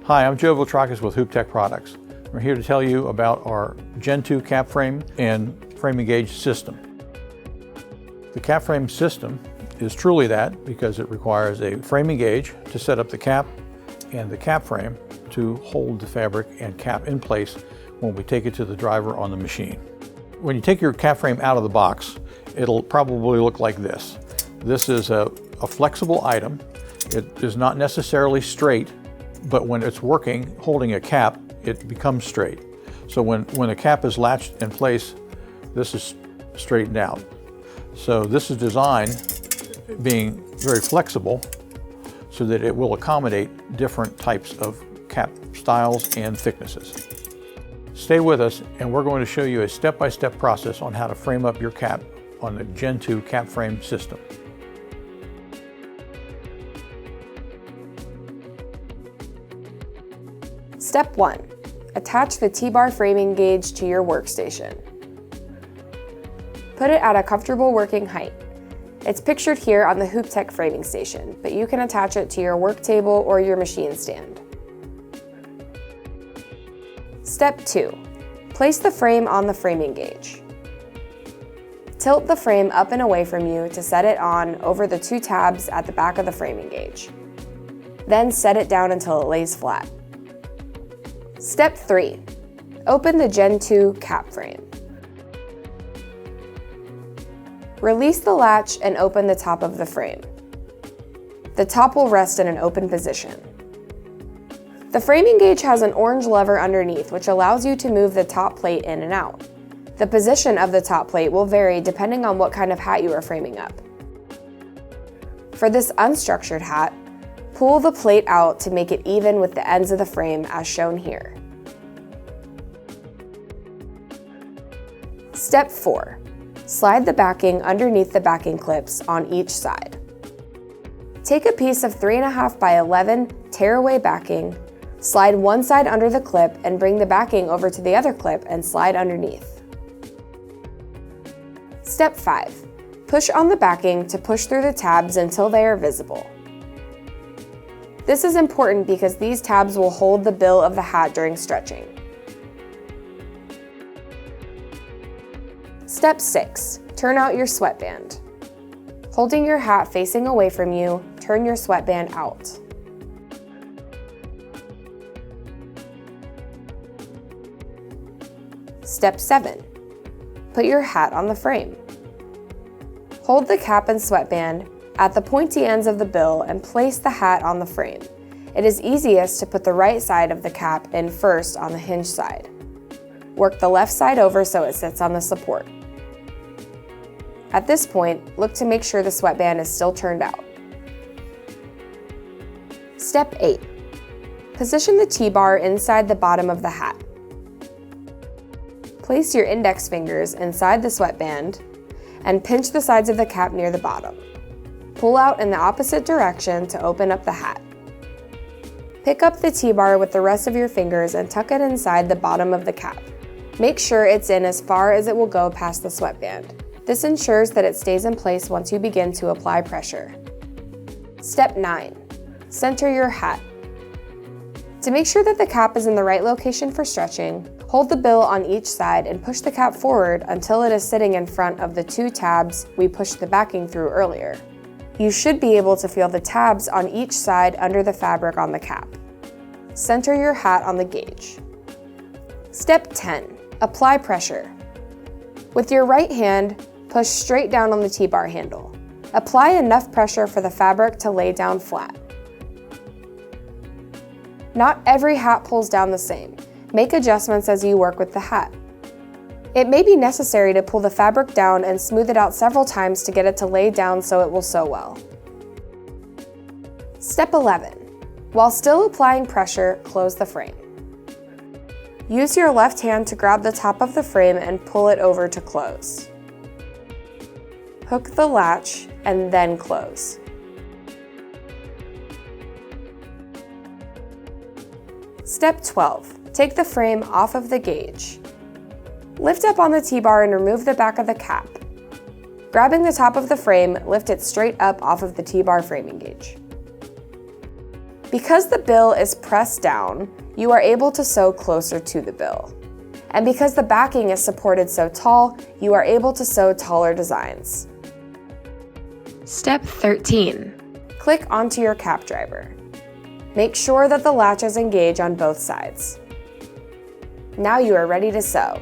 Hi, I'm Joe Viltrakis with Hoop Tech Products. We're here to tell you about our Gen 2 cap frame and framing gauge system. The cap frame system is truly that because it requires a framing gauge to set up the cap and the cap frame to hold the fabric and cap in place when we take it to the driver on the machine. When you take your cap frame out of the box, it'll probably look like this. This is a flexible item. It is not necessarily straight, but when it's working, holding a cap, it becomes straight. So when the cap is latched in place, this is straightened out. So this is designed being very flexible so that it will accommodate different types of cap styles and thicknesses. Stay with us and we're going to show you a step-by-step process on how to frame up your cap on the Gen 2 cap frame system. Step 1. Attach the T-bar framing gauge to your workstation. Put it at a comfortable working height. It's pictured here on the Hoop Tech framing station, but you can attach it to your work table or your machine stand. Step 2. Place the frame on the framing gauge. Tilt the frame up and away from you to set it on over the 2 tabs at the back of the framing gauge. Then set it down until it lays flat. Step 3. Open the Gen 2 cap frame. Release the latch and open the top of the frame. The top will rest in an open position. The framing gauge has an orange lever underneath which allows you to move the top plate in and out. The position of the top plate will vary depending on what kind of hat you are framing up. For this unstructured hat, pull the plate out to make it even with the ends of the frame as shown here. Step 4. Slide the backing underneath the backing clips on each side. Take a piece of 3.5 by 11 tearaway backing, slide one side under the clip and bring the backing over to the other clip and slide underneath. Step 5. Push on the backing to push through the tabs until they are visible. This is important because these tabs will hold the bill of the hat during stretching. Step 6. Turn out your sweatband. Holding your hat facing away from you, turn your sweatband out. Step 7. Put your hat on the frame. Hold the cap and sweatband at the pointy ends of the bill and place the hat on the frame. It is easiest to put the right side of the cap in first on the hinge side. Work the left side over so it sits on the support. At this point, look to make sure the sweatband is still turned out. Step 8. Position the T-bar inside the bottom of the hat. Place your index fingers inside the sweatband and pinch the sides of the cap near the bottom. Pull out in the opposite direction to open up the hat. Pick up the T-bar with the rest of your fingers and tuck it inside the bottom of the cap. Make sure it's in as far as it will go past the sweatband. This ensures that it stays in place once you begin to apply pressure. Step 9. Center your hat. To make sure that the cap is in the right location for stretching, hold the bill on each side and push the cap forward until it is sitting in front of the 2 tabs we pushed the backing through earlier. You should be able to feel the tabs on each side under the fabric on the cap. Center your hat on the gauge. Step 10. Apply pressure. With your right hand, push straight down on the T-bar handle. Apply enough pressure for the fabric to lay down flat. Not every hat pulls down the same. Make adjustments as you work with the hat. It may be necessary to pull the fabric down and smooth it out several times to get it to lay down so it will sew well. Step 11. While still applying pressure, close the frame. Use your left hand to grab the top of the frame and pull it over to close. Hook the latch and then close. Step 12. Take the frame off of the gauge. Lift up on the T-bar and remove the back of the cap. Grabbing the top of the frame, lift it straight up off of the T-bar framing gauge. Because the bill is pressed down, you are able to sew closer to the bill. And because the backing is supported so tall, you are able to sew taller designs. Step 13. Click onto your cap driver. Make sure that the latches engage on both sides. Now you are ready to sew.